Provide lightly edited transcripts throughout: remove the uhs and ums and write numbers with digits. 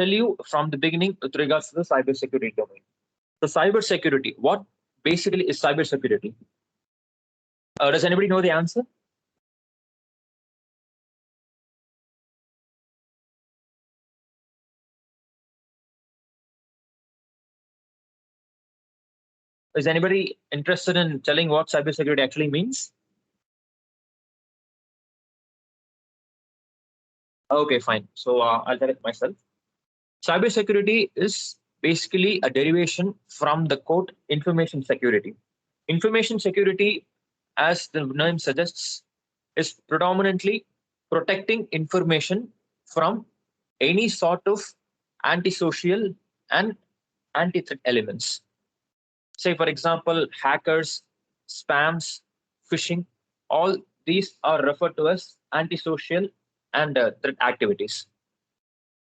tell you from the beginning with regards to the cybersecurity domain. So cybersecurity, what basically is cybersecurity? Does anybody know the answer? Is anybody interested in telling what cybersecurity actually means? Okay, fine. So I'll tell it myself. Cybersecurity is basically a derivation from the quote information security. Information security, as the name suggests, is predominantly protecting information from any sort of antisocial and anti-threat elements. Say, for example, hackers, spams, phishing, all these are referred to as antisocial and threat activities.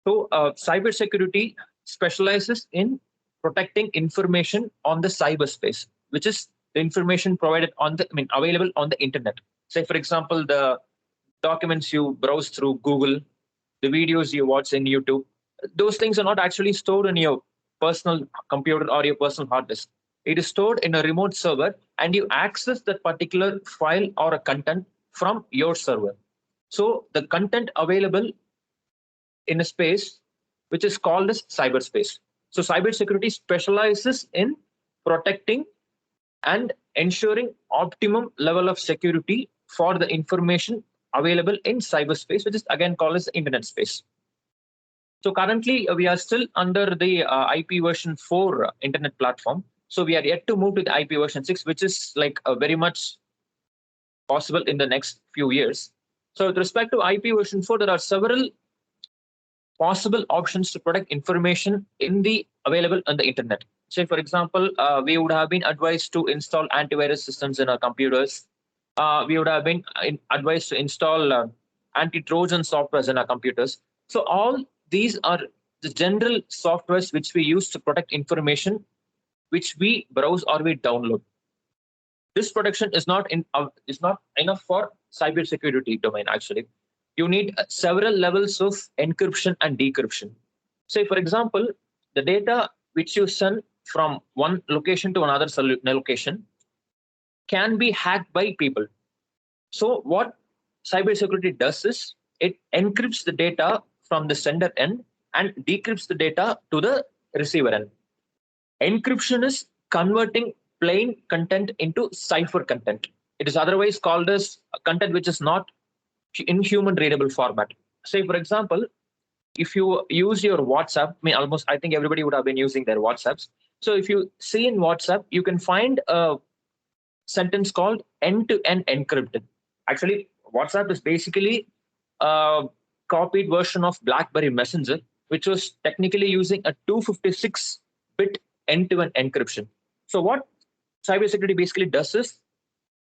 So, cybersecurity specializes in protecting information on the cyberspace, which is the information provided on the, I mean, available on the internet. Say, for example, the documents you browse through Google, the videos you watch in YouTube, those things are not actually stored in your personal computer or your personal hard disk. It is stored in a remote server, and you access that particular file or a content from your server. So the content available in a space which is called as cyberspace. So cybersecurity specializes in protecting and ensuring optimum level of security for the information available in cyberspace, which is again called as the internet space. So currently we are still under the IP version 4 internet platform. So we are yet to move to the IP version 6, which is like very much possible in the next few years. So with respect to IP version 4, there are several possible options to protect information in the available on the internet. Say, for example, we would have been advised to install antivirus systems in our computers. We would have been advised to install anti-Trojan softwares in our computers. So all these are the general softwares which we use to protect information which we browse or we download. This protection is not enough for cybersecurity domain. Actually, you need several levels of encryption and decryption. Say, for example, the data which you send from one location to another location can be hacked by people. So what cybersecurity does is it encrypts the data from the sender end and decrypts the data to the receiver end. Encryption is converting plain content into cipher content. It is otherwise called as content which is not in human readable format. Say, for example, if you use your WhatsApp, I think everybody would have been using their WhatsApps. So if you see in WhatsApp, you can find a sentence called end-to-end encrypted. Actually, WhatsApp is basically a copied version of BlackBerry Messenger, which was technically using a 256-bit end-to-end encryption. So what cybersecurity basically does is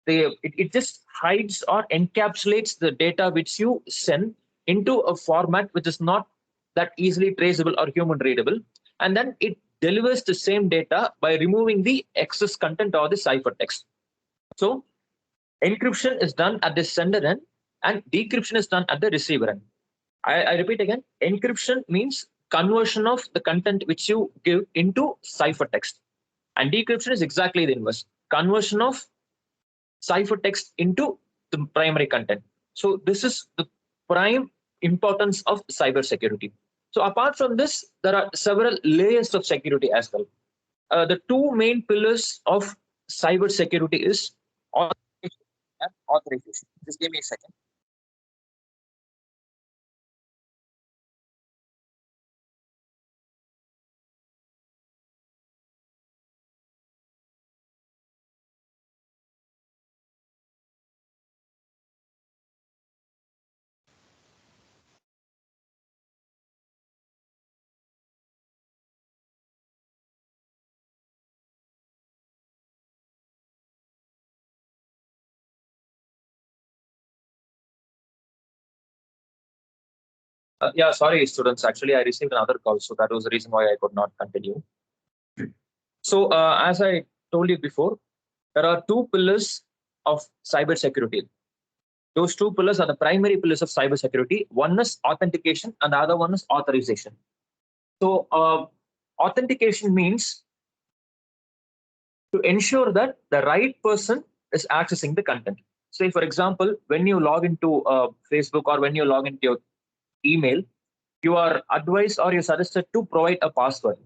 it just hides or encapsulates the data which you send into a format which is not that easily traceable or human readable, and then it delivers the same data by removing the excess content or the ciphertext. So encryption is done at the sender end and decryption is done at the receiver end. I repeat again, encryption means conversion of the content which you give into ciphertext, and decryption is exactly the inverse, conversion of ciphertext into the primary content. So this is the prime importance of cybersecurity. So apart from this, there are several layers of security as well. The two main pillars of cybersecurity is authentication and authorization. Just give me a second. Yeah, sorry, students. Actually, I received another call, so that was the reason why I could not continue. So, as I told you before, there are two pillars of cybersecurity. Those two pillars are the primary pillars of cybersecurity. One is authentication, and the other one is authorization. So authentication means to ensure that the right person is accessing the content. Say, for example, when you log into Facebook or when you log into your email, you are advised or you're suggested to provide a password.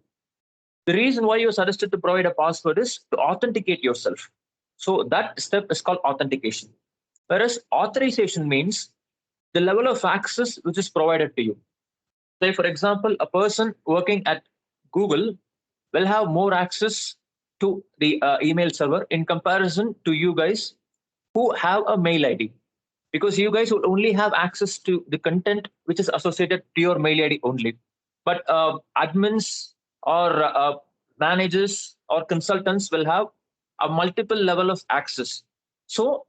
The reason why you're suggested to provide a password is to authenticate yourself. So that step is called authentication. Whereas authorization means the level of access which is provided to you. Say, for example, a person working at Google will have more access to the email server in comparison to you guys who have a mail ID, because you guys will only have access to the content which is associated to your mail ID only. But admins or managers or consultants will have a multiple level of access. So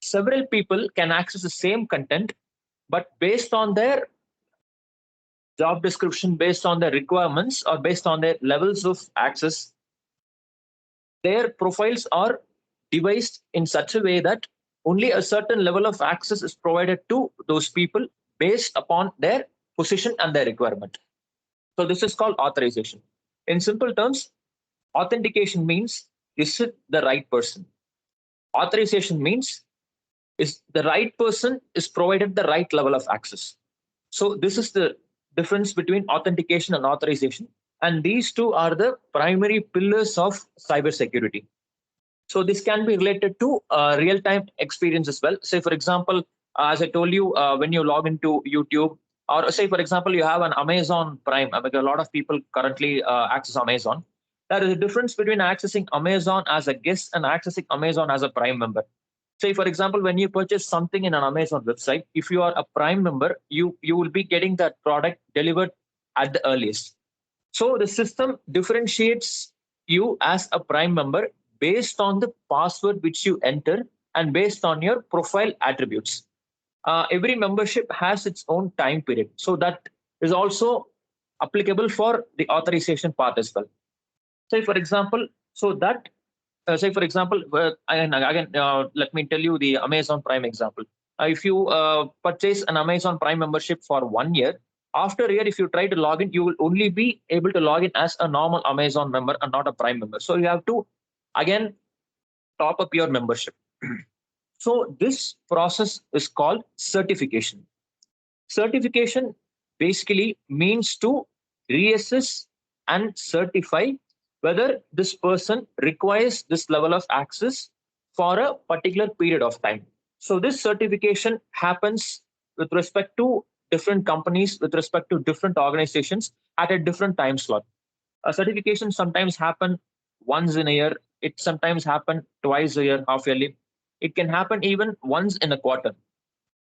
several people can access the same content, but based on their job description, based on their requirements, or based on their levels of access, their profiles are devised in such a way that only a certain level of access is provided to those people based upon their position and their requirement. So this is called authorization. In simple terms, authentication means is it the right person? Authorization means is the right person is provided the right level of access. So this is the difference between authentication and authorization. And these two are the primary pillars of cybersecurity. So this can be related to real-time experience as well. Say, for example, as I told you, when you log into YouTube, or say, for example, you have an Amazon Prime. Because a lot of people currently access Amazon. There is a difference between accessing Amazon as a guest and accessing Amazon as a Prime member. Say, for example, when you purchase something in an Amazon website, if you are a Prime member, you will be getting that product delivered at the earliest. So the system differentiates you as a Prime member based on the password which you enter and based on your profile attributes. Every membership has its own time period. So that is also applicable for the authorization part as well. Say, for example, so that, say, for example, and again, let me tell you the Amazon Prime example. If you purchase an Amazon Prime membership for 1 year, after a year, if you try to log in, you will only be able to log in as a normal Amazon member and not a Prime member. So you have to, again, top up your membership. So this process is called certification. Certification basically means to reassess and certify whether this person requires this level of access for a particular period of time. So this certification happens with respect to different companies, with respect to different organizations at a different time slot. A certification sometimes happen once in a year. It sometimes happen twice a year, half yearly. It can happen even once in a quarter.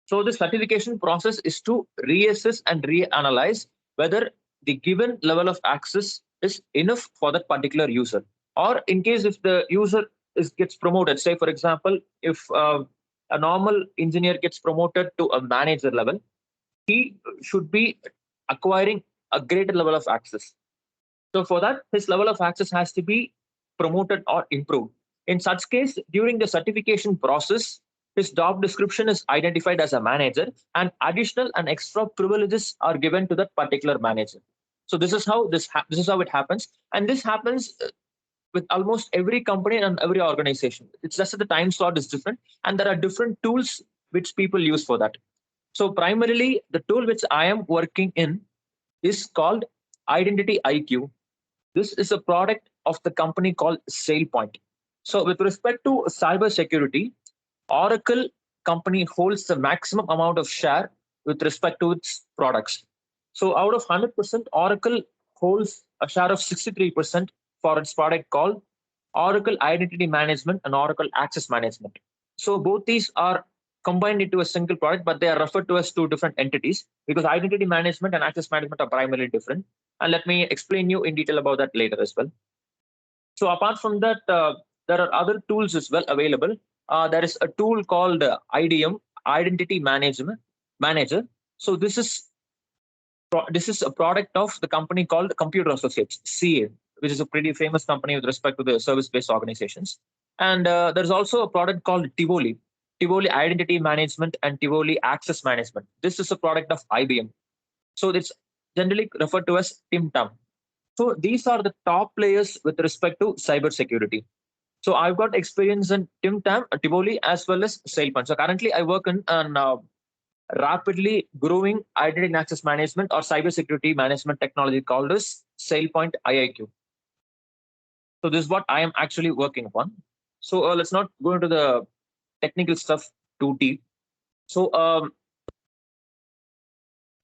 So the certification process is to reassess and reanalyze whether the given level of access is enough for that particular user. Or in case if the user gets promoted, say for example, if a normal engineer gets promoted to a manager level, he should be acquiring a greater level of access. So for that, his level of access has to be promoted or improved. In such case, during the certification process, his job description is identified as a manager, and additional and extra privileges are given to that particular manager. So this is how this is how it happens, and this happens with almost every company and every organization. It's just that the time slot is different, and there are different tools which people use for that. So primarily, the tool which I am working in is called Identity IQ. This is a product of the company called SailPoint. So, with respect to cybersecurity, Oracle company holds the maximum amount of share with respect to its products. So, out of 100%, Oracle holds a share of 63% for its product called Oracle Identity Management and Oracle Access Management. So, both these are combined into a single product, but they are referred to as two different entities because identity management and access management are primarily different. And let me explain you in detail about that later as well. So apart from that, there are other tools as well available. There is a tool called IDM, Identity Management Manager. So this is a product of the company called Computer Associates, CA, which is a pretty famous company with respect to the service-based organizations. And there's also a product called Tivoli, Tivoli Identity Management and Tivoli Access Management. This is a product of IBM. So it's generally referred to as TimTam. So these are the top players with respect to cybersecurity. So I've got experience in TimTam, Tivoli, as well as SailPoint. So currently I work in an rapidly growing identity and access management or cybersecurity management technology called as SailPoint IIQ. So this is what I am actually working upon. So let's not go into the technical stuff too deep. So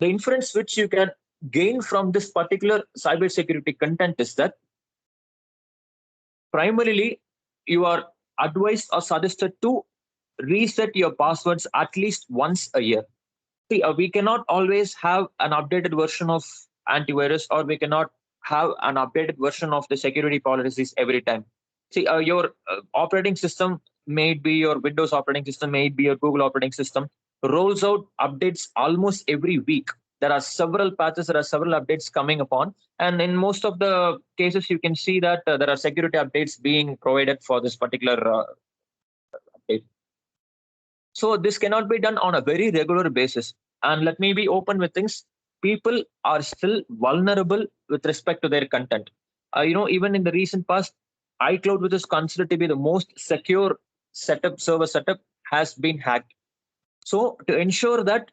the inference which you can gain from this particular cybersecurity content is that primarily you are advised or suggested to reset your passwords at least once a year. See, we cannot always have an updated version of antivirus, or we cannot have an updated version of the security policies every time. See, your operating system may be your Windows operating system, may be your Google operating system, rolls out updates almost every week. There are several patches, there are several updates coming upon. And in most of the cases, you can see that there are security updates being provided for this particular update. So this cannot be done on a very regular basis. And let me be open with things. People are still vulnerable with respect to their content. Even in the recent past, iCloud, which is considered to be the most secure server setup, has been hacked. So to ensure that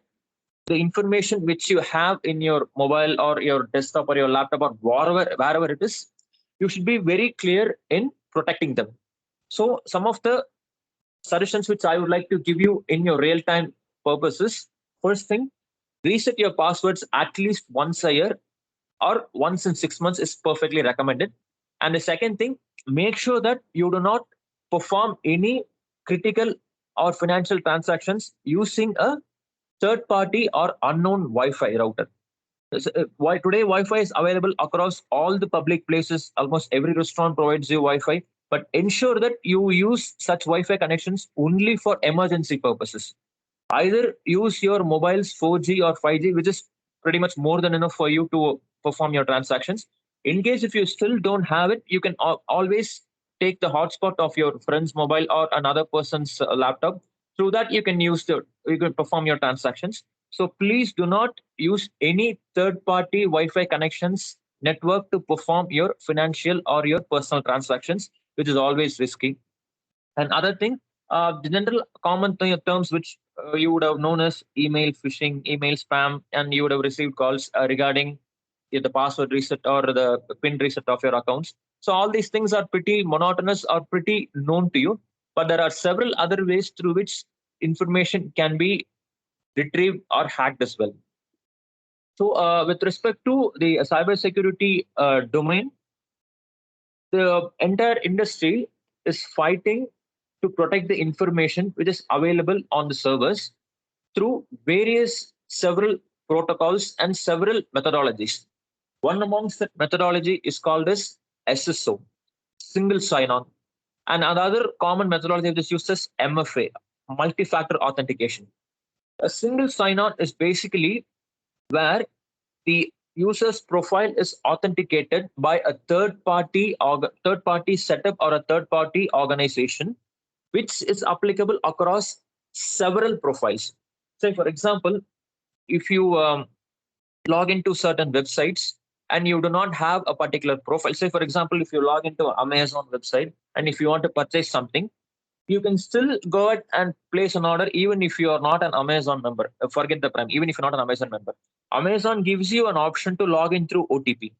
the information which you have in your mobile or your desktop or your laptop or wherever it is, you should be very clear in protecting them. So some of the suggestions which I would like to give you in your real time purposes. First thing, reset your passwords at least once a year or once in 6 months is perfectly recommended. And the second thing, make sure that you do not perform any critical or financial transactions using a third party or unknown Wi-Fi router. Today Wi-Fi is available across all the public places. Almost every restaurant provides you Wi-Fi, but ensure that you use such Wi-Fi connections only for emergency purposes. Either use your mobile's 4G or 5G, which is pretty much more than enough for you to perform your transactions. In case if you still don't have it, you can always take the hotspot of your friend's mobile or another person's laptop. Through that, you can perform your transactions. So please do not use any third-party Wi-Fi connections network to perform your financial or your personal transactions, which is always risky. And other thing, the general common terms which you would have known as email phishing, email spam, and you would have received calls regarding the password reset or the PIN reset of your accounts. So all these things are pretty monotonous or pretty known to you, but there are several other ways through which information can be retrieved or hacked as well. So with respect to the cybersecurity domain, the entire industry is fighting to protect the information which is available on the servers through various several protocols and several methodologies. One amongst that methodology is called as SSO, single sign-on, and another common methodology which is used as MFA, multi-factor authentication. A single sign-on is basically where the user's profile is authenticated by a third party setup or a third party organization, which is applicable across several profiles. Say, for example, if you log into certain websites and you do not have a particular profile, say, for example, if you log into an Amazon website and if you want to purchase something, you can still go ahead and place an order even if you are not an Amazon member. Forget the Prime, even if you're not an Amazon member. Amazon gives you an option to log in through OTP.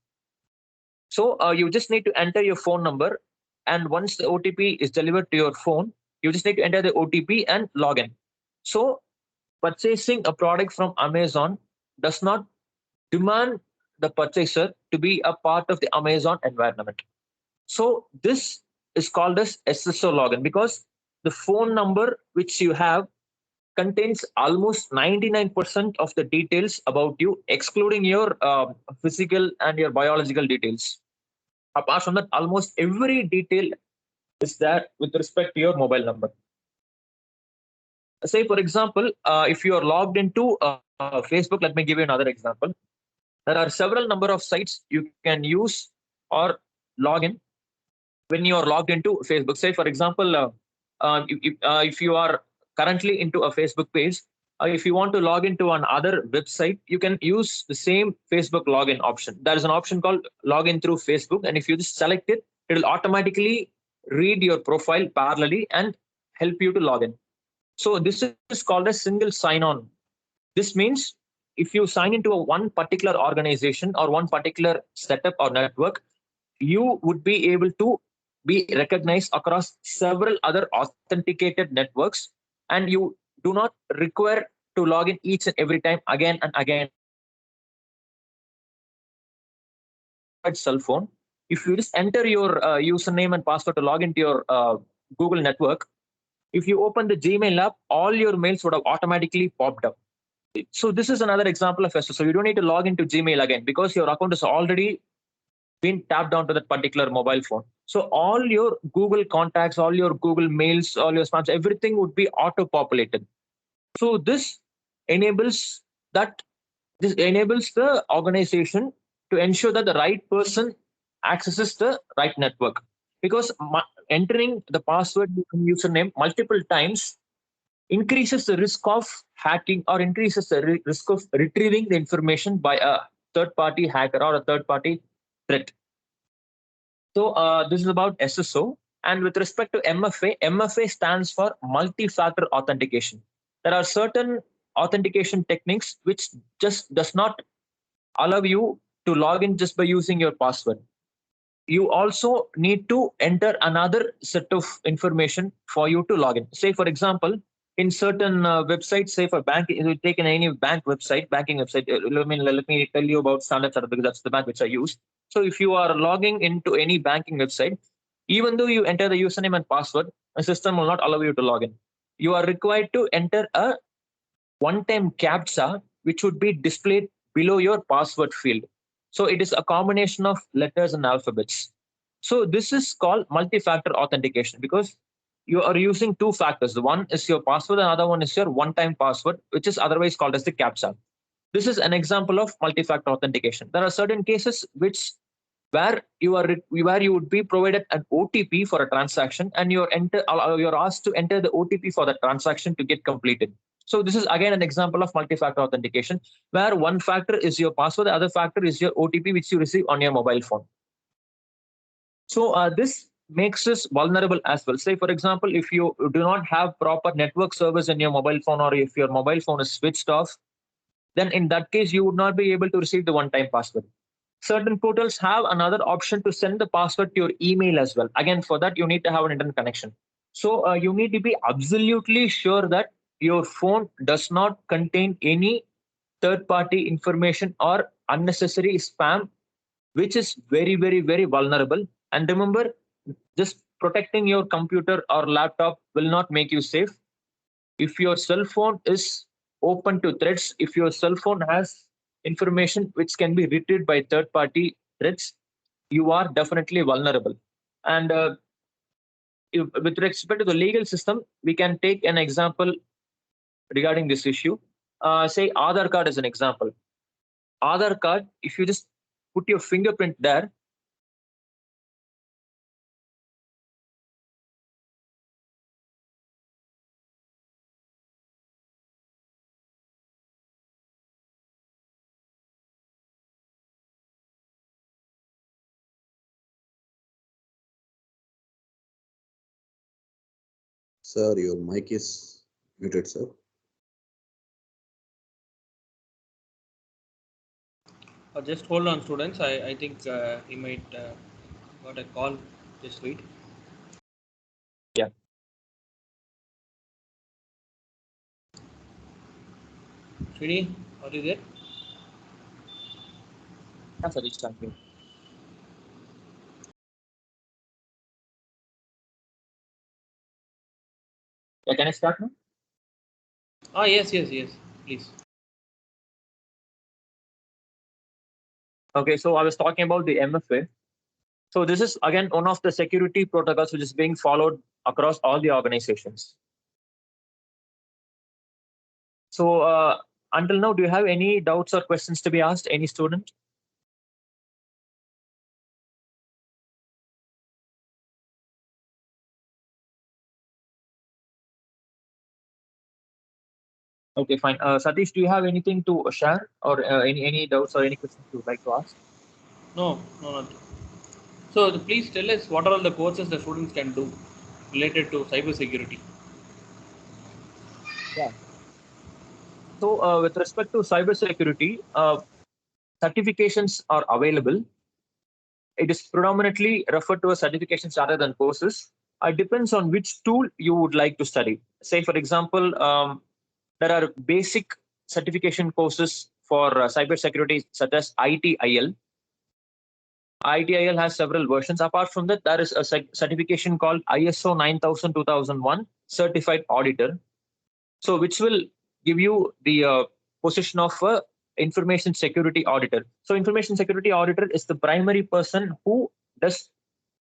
So you just need to enter your phone number, and once the OTP is delivered to your phone, you just need to enter the OTP and log in. So purchasing a product from Amazon does not demand the purchaser to be a part of the Amazon environment. So this is called as SSO login because the phone number which you have contains almost 99% of the details about you, excluding your physical and your biological details. Apart from that, almost every detail is there with respect to your mobile number. Say, for example, if you are logged into Facebook, let me give you another example. There are several number of sites you can use or log in when you are logged into Facebook. Say, for example, if you are currently into a Facebook page, if you want to log into another website, you can use the same Facebook login option. There is an option called login through Facebook, and if you just select it, it will automatically read your profile parallelly and help you to log in. So this is called a single sign-on. This means if you sign into one particular organization or one particular setup or network, you would be able to be recognized across several other authenticated networks, and you do not require to log in each and every time again and again. Cell phone, if you just enter your username and password to log into your Google network, if you open the Gmail app, all your mails would have automatically popped up. So this is another example of SSO. So you don't need to log into Gmail again because your account is already been tapped onto that particular mobile phone. So all your Google contacts, all your Google mails, all your spams, everything would be auto-populated. So enables that this enables the organization to ensure that the right person accesses the right network, because entering the password and username multiple times increases the risk of hacking or increases the risk of retrieving the information by a third party hacker or a third party threat. So this is about SSO. And with respect to MFA, MFA stands for multi-factor authentication. There are certain authentication techniques which just does not allow you to log in just by using your password. You also need to enter another set of information for you to log in. Say, for example, in certain websites, say for bank, if you take in any bank website, banking website, let me tell you about Standard Chartered because that's the bank which I use. So if you are logging into any banking website, even though you enter the username and password, the system will not allow you to log in. You are required to enter a one-time CAPTCHA, which would be displayed below your password field. So it is a combination of letters and alphabets. So this is called multi-factor authentication because you are using two factors. The one is your password, and the other one is your one-time password, which is otherwise called as the CAPTCHA. This is an example of multi-factor authentication. There are certain cases where you would be provided an OTP for a transaction, and you're asked to enter the OTP for the transaction to get completed. So this is again an example of multi-factor authentication, where one factor is your password, the other factor is your OTP, which you receive on your mobile phone. So this makes us vulnerable as well. Say, for example, if you do not have proper network service in your mobile phone, or if your mobile phone is switched off, then in that case, you would not be able to receive the one-time password. Certain portals have another option to send the password to your email as well. Again, for that, you need to have an internet connection. So you need to be absolutely sure that your phone does not contain any third party information or unnecessary spam, which is very, very, very vulnerable. And remember, just protecting your computer or laptop will not make you safe. If your cell phone is open to threats, if your cell phone has information which can be retrieved by third party threats, you are definitely vulnerable. And with respect to the legal system, we can take an example regarding this issue. Say Aadhaar card is an example. Aadhaar card, if you just put your fingerprint there, Sir, your mic is muted, sir. Just hold on, students. I think he might got a call. Just wait. yeah, Srini, are you there? that's a rich something. Yeah, can I start now? Ah, yes, yes, yes. Please. Okay, so I was talking about the MFA. So this is again one of the security protocols which is being followed across all the organizations. So until now, do you have any doubts or questions to be asked? Any student? Okay, fine. Satish, do you have anything to share or any doubts or any questions you would like to ask? No, nothing. So please tell us what are all the courses the students can do related to cybersecurity. Yeah. So with respect to cybersecurity, certifications are available. It is predominantly referred to as certifications rather than courses. It depends on which tool you would like to study. Say, for example, there are basic certification courses for cybersecurity, such as ITIL. ITIL has several versions. Apart from that, there is a certification called ISO 9000 2001 Certified Auditor. So, which will give you the position of information security auditor. So, information security auditor is the primary person who does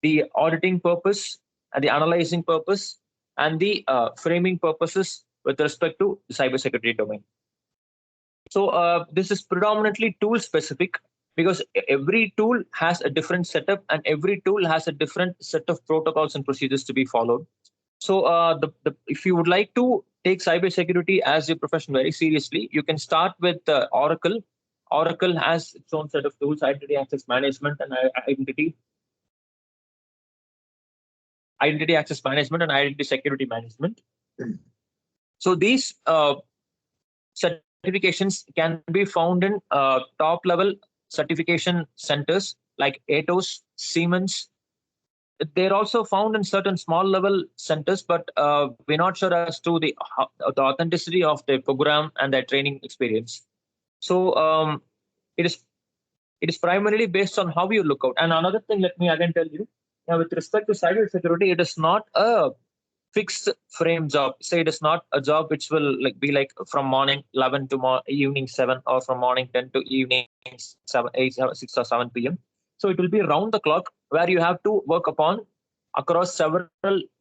the auditing purpose and the analyzing purpose and the framing purposes with respect to the cybersecurity domain. So this is predominantly tool specific because every tool has a different setup and every tool has a different set of protocols and procedures to be followed. So if you would like to take cybersecurity as your profession very seriously, you can start with Oracle. Oracle has its own set of tools, identity access management and identity access management and identity security management. So these certifications can be found in top level certification centers like Atos, Siemens. They're also found in certain small level centers, but we're not sure as to the authenticity of their program and their training experience. So it is it is primarily based on how you look out. And another thing, let me again tell you, now with respect to cybersecurity, it is not a fixed frame job. Say it is not a job which will be like from morning 11 to evening 7 or from morning 10 to evening 7, 8, 6 or 7 p.m. So it will be round the clock where you have to work upon across several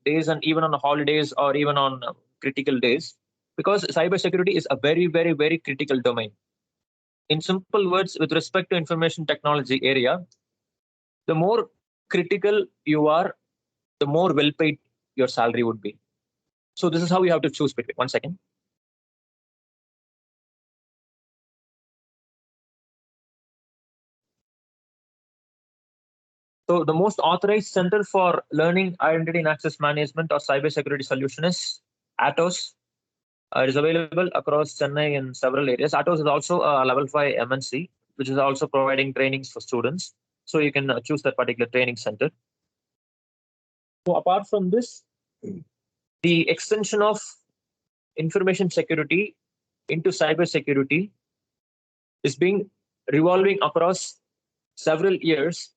days and even on holidays or even on critical days because cybersecurity is a very, very, very critical domain. In simple words, with respect to information technology area, the more critical you are, the more well paid your salary would be. So this is how you have to choose between. 1 second. So the most authorized center for learning identity and access management or cybersecurity solution is Atos. It is available across Chennai and several areas. Atos is also a level 5 MNC, which is also providing trainings for students. So you can choose that particular training center. So apart from this, the extension of information security into cybersecurity is being revolving across several years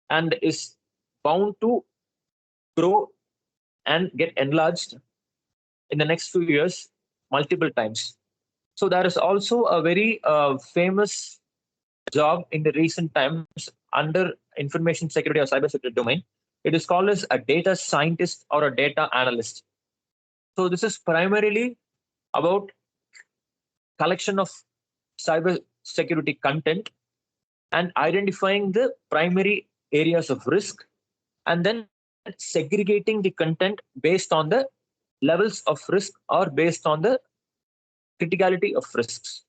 and is bound to grow and get enlarged in the next few years multiple times. So there is also a very famous job in the recent times under information security or cybersecurity domain. It is called as a data scientist or a data analyst. So this is primarily about collection of cyber security content and identifying the primary areas of risk and then segregating the content based on the levels of risk or based on the criticality of risks.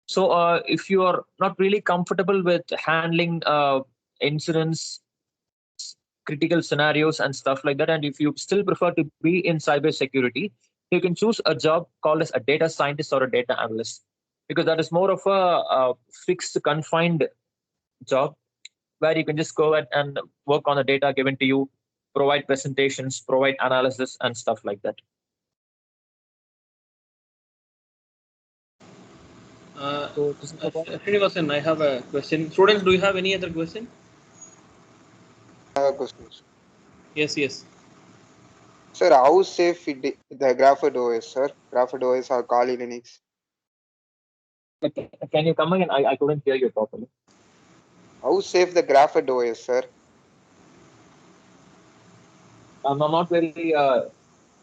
So if you are not really comfortable with handling incidents, critical scenarios and stuff like that, and if you still prefer to be in cybersecurity, you can choose a job called as a data scientist or a data analyst because that is more of a fixed confined job where you can just go ahead and work on the data given to you, provide presentations, provide analysis and stuff like that. So this is Srinivasan, I have a question. Students, do you have any other question? I have a question. Yes. Sir, how safe the Graphite OS, sir? Graphite OS or Kali Linux? Can you come again? I couldn't hear you properly. How safe the Graphite OS, sir? I'm not very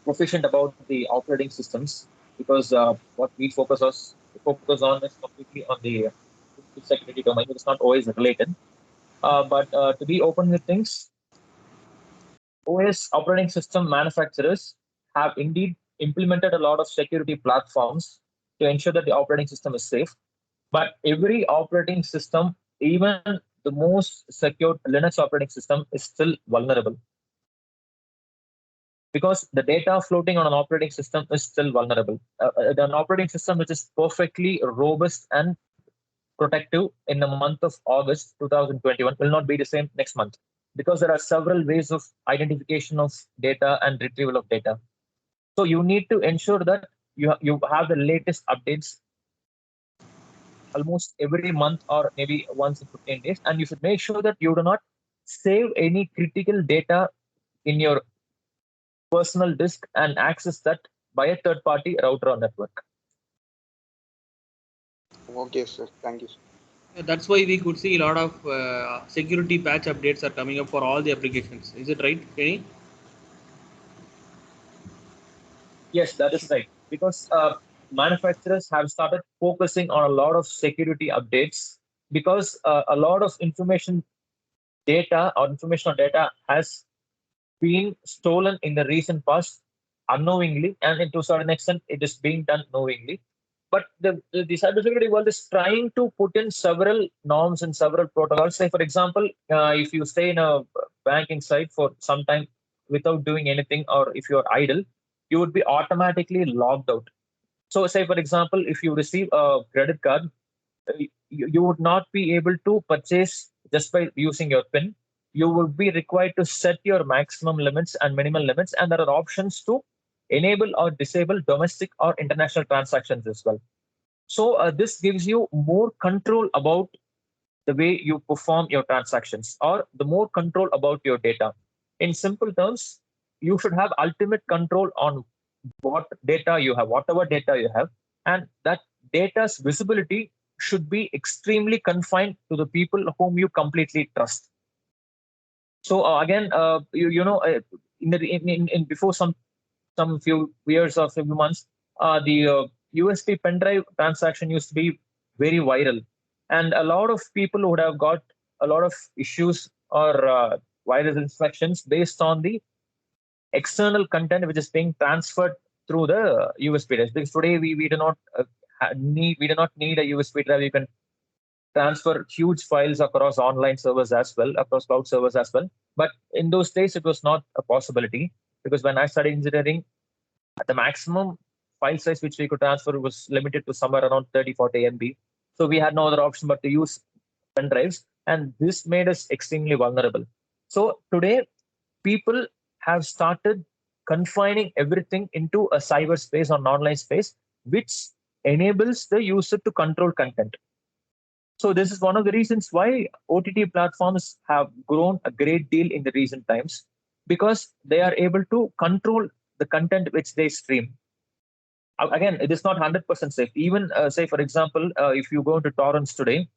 proficient about the operating systems because what we focus on is completely on the security domain. It's not always related. But to be open with things, OS operating system manufacturers have indeed implemented a lot of security platforms to ensure that the operating system is safe. But every operating system, even the most secure Linux operating system, is still vulnerable because the data floating on an operating system is still vulnerable. An operating system which is perfectly robust and protective in the month of August 2021 will not be the same next month because there are several ways of identification of data and retrieval of data. So you need to ensure that you have the latest updates almost every month or maybe once in 15 days, and you should make sure that you do not save any critical data in your personal disk and access that by a third party router or network. Okay, sir. Thank you, sir. That's why we could see a lot of security patch updates are coming up for all the applications. Is it right, Kenny? Yes, that is right. Because manufacturers have started focusing on a lot of security updates because a lot of information data or information or data has been stolen in the recent past unknowingly, and to a certain extent, it is being done knowingly. But the cybersecurity world is trying to put in several norms and several protocols. Say, for example, if you stay in a banking site for some time without doing anything, or if you're idle, you would be automatically logged out. So, say, for example, if you receive a credit card, you would not be able to purchase just by using your PIN. You would be required to set your maximum limits and minimal limits, and there are options to enable or disable domestic or international transactions as well. So this gives you more control about the way you perform your transactions or the more control about your data. In simple terms, you should have ultimate control on what data you have, whatever data you have, and that data's visibility should be extremely confined to the people whom you completely trust. So again, in before some few years or few months, the USB pen drive transaction used to be very viral, and a lot of people would have got a lot of issues or virus infections based on the external content which is being transferred through the USB drive. Because today we do not need a USB drive. You can transfer huge files across online servers as well, across cloud servers as well. But in those days, it was not a possibility because when I studied engineering, the maximum file size which we could transfer was limited to somewhere around 30-40 MB. So we had no other option but to use pen drives, and this made us extremely vulnerable. So today, people have started confining everything into a cyberspace or an online space, which enables the user to control content. So this is one of the reasons why OTT platforms have grown a great deal in the recent times because they are able to control the content which they stream. Again, it is not 100% safe. Even say, for example, if you go into torrents today,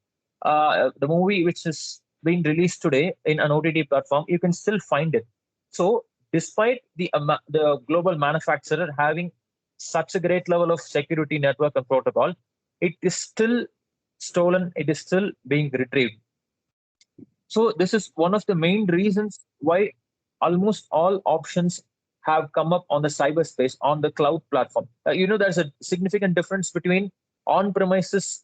the movie which is being released today in an OTT platform, you can still find it. So despite the global manufacturer having such a great level of security network and protocol, it is still stolen, it is still being retrieved. So this is one of the main reasons why almost all options have come up on the cyberspace on the cloud platform. There's a significant difference between on-premises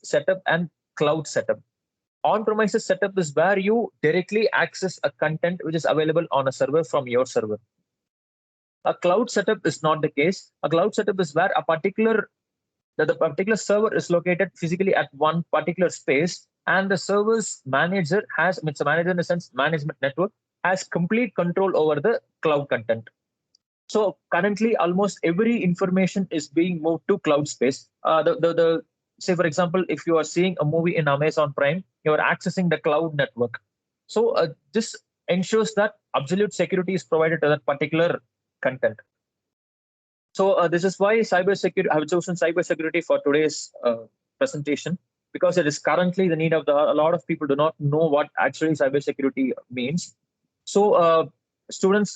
setup and cloud setup. On-premises setup is where you directly access a content which is available on a server from your server. A cloud setup is not the case. A cloud setup is where the particular server is located physically at one particular space, and the server's manager it's a manager in the sense management network, has complete control over the cloud content. So currently, almost every information is being moved to cloud space. Say, for example, if you are seeing a movie in Amazon Prime, you are accessing the cloud network. So this ensures that absolute security is provided to that particular content. So this is why cybersecurity. I have chosen cybersecurity for today's presentation because it is currently the need of a lot of people do not know what actually cybersecurity means. So students,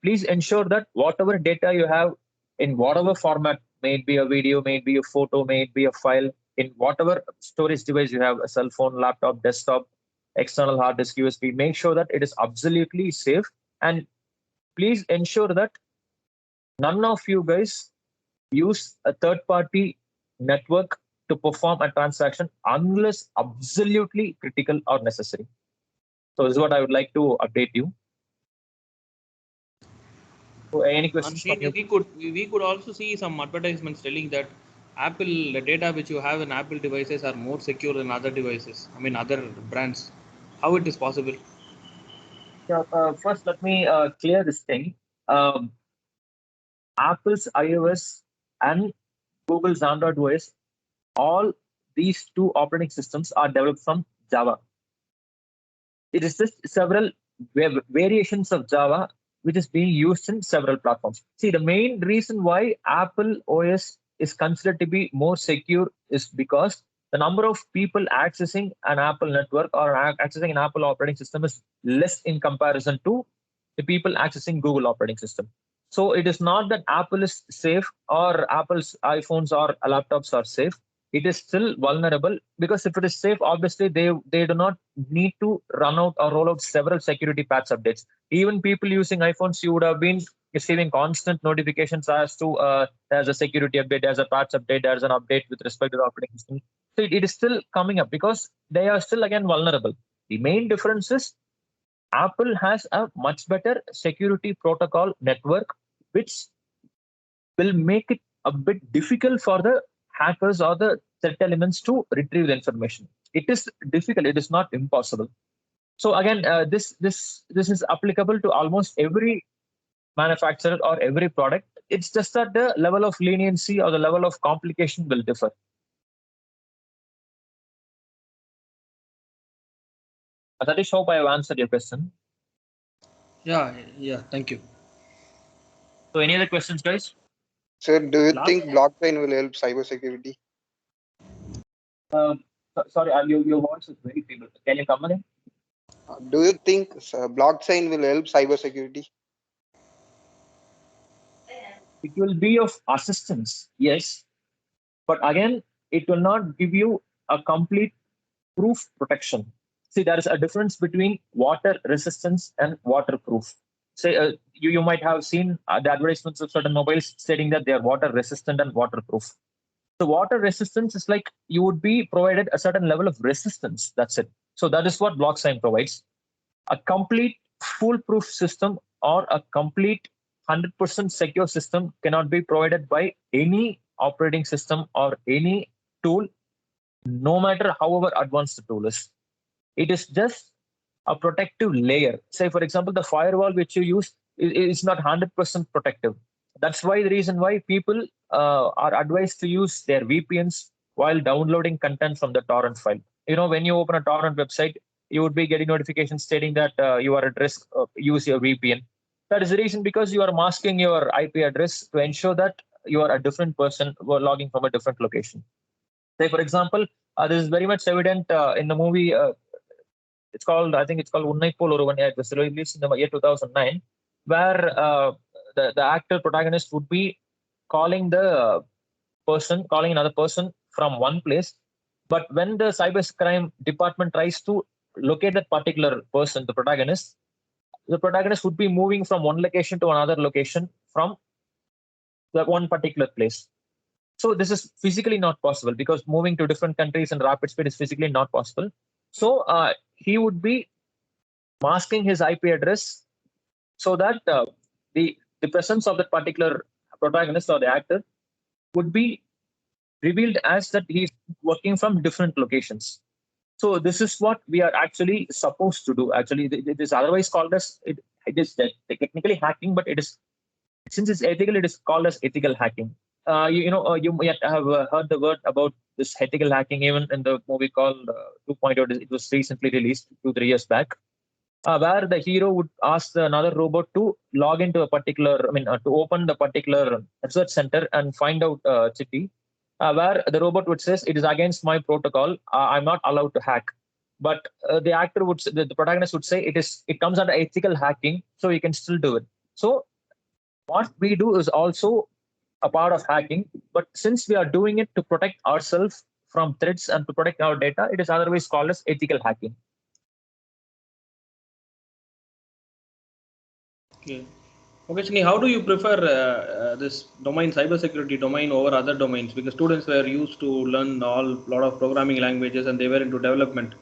please ensure that whatever data you have in whatever format, may it be a video, may it be a photo, may it be a file, in whatever storage device you have, a cell phone, laptop, desktop, external hard disk, USB, make sure that it is absolutely safe, and please ensure that none of you guys use a third-party network to perform a transaction unless absolutely critical or necessary. So this is what I would like to update you. So any questions from you? We could also see some advertisements telling that the data which you have in Apple devices are more secure than other devices. I mean, other brands. How it is possible? Yeah, first, let me clear this thing. Um, Apple's iOS and Google's Android OS, all these two operating systems are developed from Java. It is just several variations of Java which is being used in several platforms. See, the main reason why Apple OS is considered to be more secure is because the number of people accessing an Apple network or accessing an Apple operating system is less in comparison to the people accessing Google operating system. So it is not that Apple is safe or Apple's iPhones or laptops are safe. It is still vulnerable because if it is safe, obviously they do not need to run out or roll out several security patch updates. Even people using iPhones, you would have been receiving constant notifications as to there's a security update, there's a patch update, there's an update with respect to the operating system. So it is still coming up because they are still again vulnerable. The main difference is Apple has a much better security protocol network, which will make it a bit difficult for the hackers or the threat elements to retrieve the information. It is difficult. It is not impossible. So again, this is applicable to almost every manufacturer or every product. It's just that the level of leniency or the level of complication will differ. Satish, hope I have answered your question. Yeah. Thank you. So any other questions, guys? Sir, do you Last- think blockchain will help cybersecurity? Sorry, your voice is very feeble. Can you come again? Do you think blockchain will help cybersecurity? It will be of assistance, yes, but again, it will not give you a complete proof protection. See, there is a difference between water resistance and waterproof. Say, you might have seen the advertisements of certain mobiles stating that they are water resistant and waterproof. So water resistance is like you would be provided a certain level of resistance. That's it. So that is what blockchain provides. A complete foolproof system or a complete 100% secure system cannot be provided by any operating system or any tool, no matter however advanced the tool is. It is just a protective layer. Say, for example, the firewall which you use is not 100% protective. That's why the reason why people are advised to use their VPNs while downloading content from the torrent file. You know, when you open a torrent website, you would be getting notifications stating that you are at risk of use your VPN. That is the reason because you are masking your IP address to ensure that you are a different person logging from a different location. Say, for example, this is very much evident in the movie. I think it's called Unnai Pol Oruvan. It was released in the year 2009, where the actor protagonist would be calling calling another person from one place. But when the cybercrime department tries to locate that particular person, the protagonist would be moving from one location to another location from that one particular place. So this is physically not possible because moving to different countries in rapid speed is physically not possible. So he would be masking his IP address so that the presence of that particular protagonist or the actor would be revealed as that he's working from different locations. So this is what we are actually supposed to do. Actually, it is otherwise called as it is technically hacking, but it is since it's ethical, it is called as ethical hacking. You might have heard the word about this ethical hacking even in the movie called 2.0. It was recently released 2-3 years back, where the hero would ask another robot to log into a particular, to open the particular research center and find out Chippy, where the robot would say it is against my protocol. I'm not allowed to hack. But the actor would, the protagonist would say it comes under ethical hacking, so you can still do it. So what we do is also a part of hacking, but since we are doing it to protect ourselves from threats and to protect our data, it is otherwise called as ethical hacking. Okay. Okay, Shini, how do you prefer this domain, cybersecurity domain over other domains? Because students were used to learn lot of programming languages and they were into development.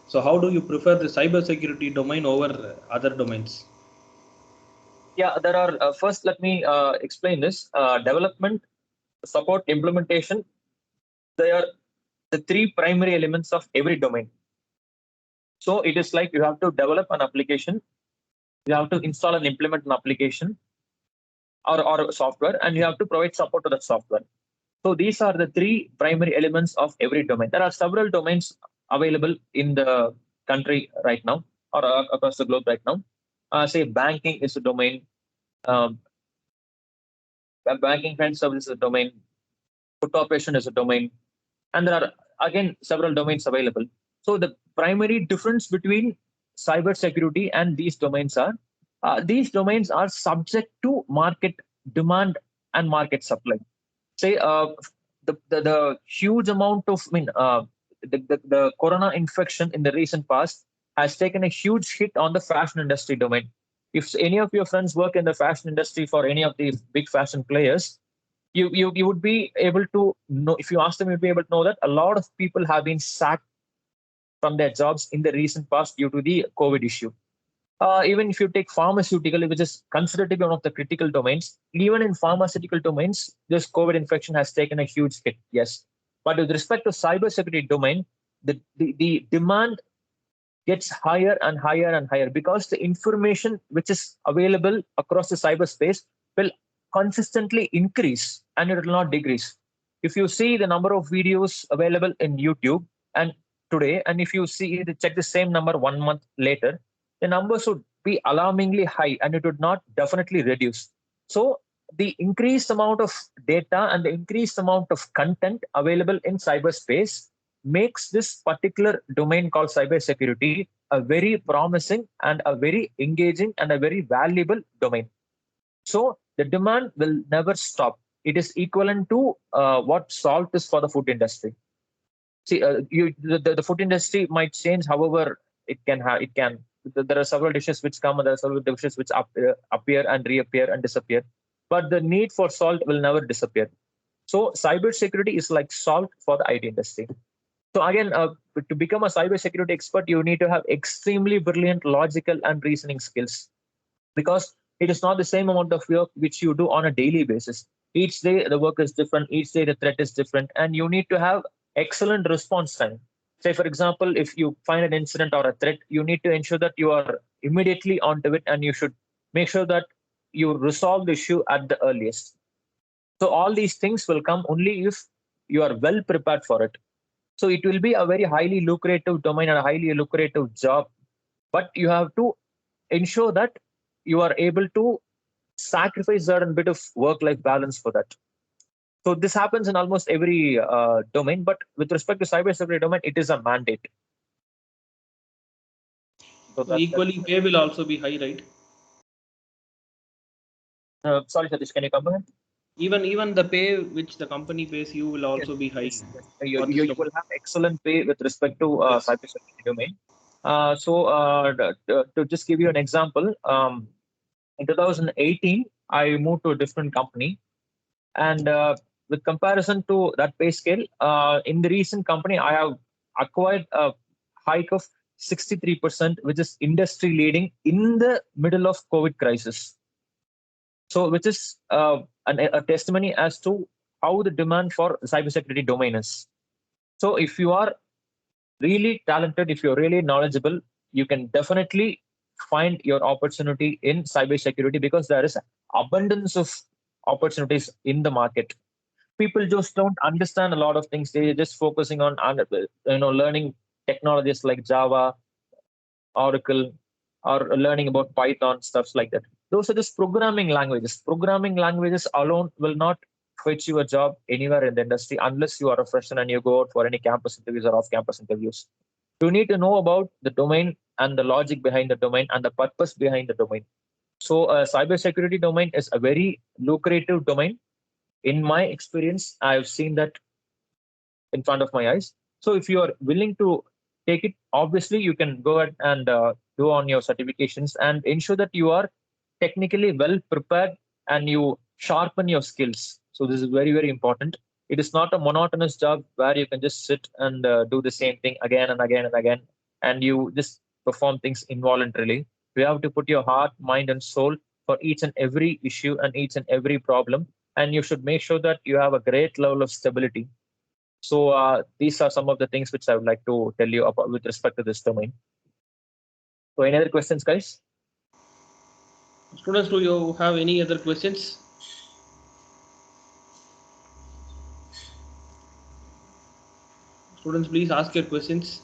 So how do you prefer the cybersecurity domain over other domains? Yeah, there are, first, let me explain this. Development, support, implementation, they are the three primary elements of every domain. So it is like you have to develop an application, you have to install and implement an application or software, and you have to provide support to that software. So these are the three primary elements of every domain. There are several domains available in the country right now or across the globe right now. Say banking is a domain, um, banking financial services is a domain, food operation is a domain, and there are again several domains available. So the primary difference between cybersecurity and these domains are these domains are subject to market demand and market supply. Say the huge amount of, the corona infection in the recent past has taken a huge hit on the fashion industry domain. If any of your friends work in the fashion industry for any of these big fashion players, you would be able to know, if you ask them, you'd be able to know that a lot of people have been sacked from their jobs in the recent past due to the COVID issue. Even if you take pharmaceutical, which is considered to be one of the critical domains, even in pharmaceutical domains, this COVID infection has taken a huge hit. Yes, but with respect to cybersecurity domain, the demand gets higher and higher and higher because the information which is available across the cyberspace will consistently increase and it will not decrease. If you see the number of videos available in YouTube and today, and if you see check the same number 1 month later, the numbers would be alarmingly high and it would not definitely reduce. So the increased amount of data and the increased amount of content available in cyberspace makes this particular domain called cybersecurity a very promising and a very engaging and a very valuable domain. So the demand will never stop. It is equivalent to what salt is for the food industry. See, the food industry might change, however, it can. There are several dishes which come, and there are several dishes which appear and reappear and disappear. But the need for salt will never disappear. So cybersecurity is like salt for the IT industry. So again, to become a cybersecurity expert, you need to have extremely brilliant logical and reasoning skills because it is not the same amount of work which you do on a daily basis. Each day the work is different, each day the threat is different, and you need to have excellent response time. Say, for example, if you find an incident or a threat, you need to ensure that you are immediately onto it and you should make sure that you resolve the issue at the earliest. So all these things will come only if you are well prepared for it. So it will be a very highly lucrative domain and a highly lucrative job, but you have to ensure that you are able to sacrifice a certain bit of work-life balance for that. So this happens in almost every domain, but with respect to cybersecurity domain, it is a mandate. So So equally, pay will also be high, right? Sorry, Satish, can you come again? Even the pay which the company pays you will also be high. Yes. You will have excellent pay with respect to cybersecurity domain. To just give you an example, in 2018, I moved to a different company, and with comparison to that pay scale, in the recent company, I have acquired a hike of 63%, which is industry leading in the middle of COVID crisis. So, which is a testimony as to how the demand for cybersecurity domain is. So, if you are really talented, if you're really knowledgeable, you can definitely find your opportunity in cybersecurity because there is abundance of opportunities in the market. People just don't understand a lot of things. They're just focusing on learning technologies like Java, Oracle, or learning about Python, stuffs like that. Those are just programming languages. Programming languages alone will not fetch you a job anywhere in the industry unless you are a freshman and you go out for any campus interviews or off-campus interviews. You need to know about the domain and the logic behind the domain and the purpose behind the domain. So, cybersecurity domain is a very lucrative domain. In my experience, I've seen that in front of my eyes. So, if you are willing to take it, obviously you can go ahead and do on your certifications and ensure that you are technically well prepared and you sharpen your skills. So this is very, very important. It is not a monotonous job where you can just sit and do the same thing again and again and again, and you just perform things involuntarily. You have to put your heart, mind, and soul for each and every issue and each and every problem, and you should make sure that you have a great level of stability. So these are some of the things which I would like to tell you about with respect to this domain. So any other questions, guys? Students, do you have any other questions? Students, please ask your questions.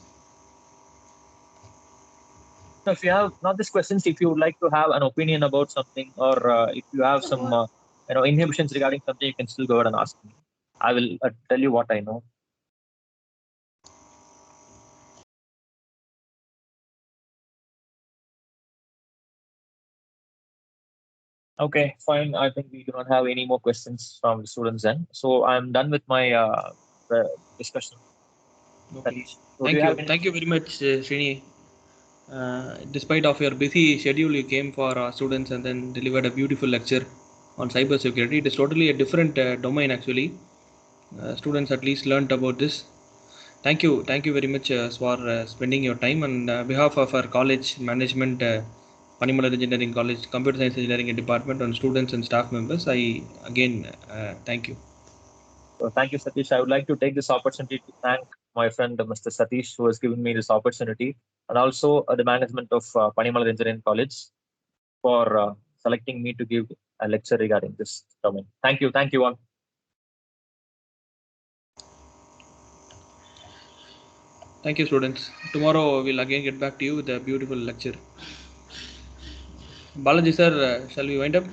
Now, if you have not these questions, if you would like to have an opinion about something, or if you have some inhibitions regarding something, you can still go ahead and ask me. I will tell you what I know. Okay, fine. I think we do not have any more questions from the students then. So I'm done with my discussion. Okay. So do you have any- Thank you very much, Srini. Despite of your busy schedule, you came for our students and then delivered a beautiful lecture on cybersecurity. It is totally a different domain actually. Students at least learned about this. Thank you very much for spending your time. On behalf of our college management, Panimalar Engineering College, Computer Science Engineering Department, and students and staff members, I again thank you. So thank you, Satish. I would like to take this opportunity to thank my friend Mr. Satish, who has given me this opportunity, and also the management of Panimalar Engineering College for selecting me to give a lecture regarding this domain. Thank you all. Thank you, students. Tomorrow we'll again get back to you with a beautiful lecture. Balaji sir, shall we wind up?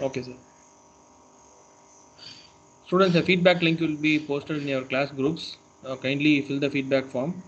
Okay, sir. Students, a feedback link will be posted in your class groups. Kindly fill the feedback form.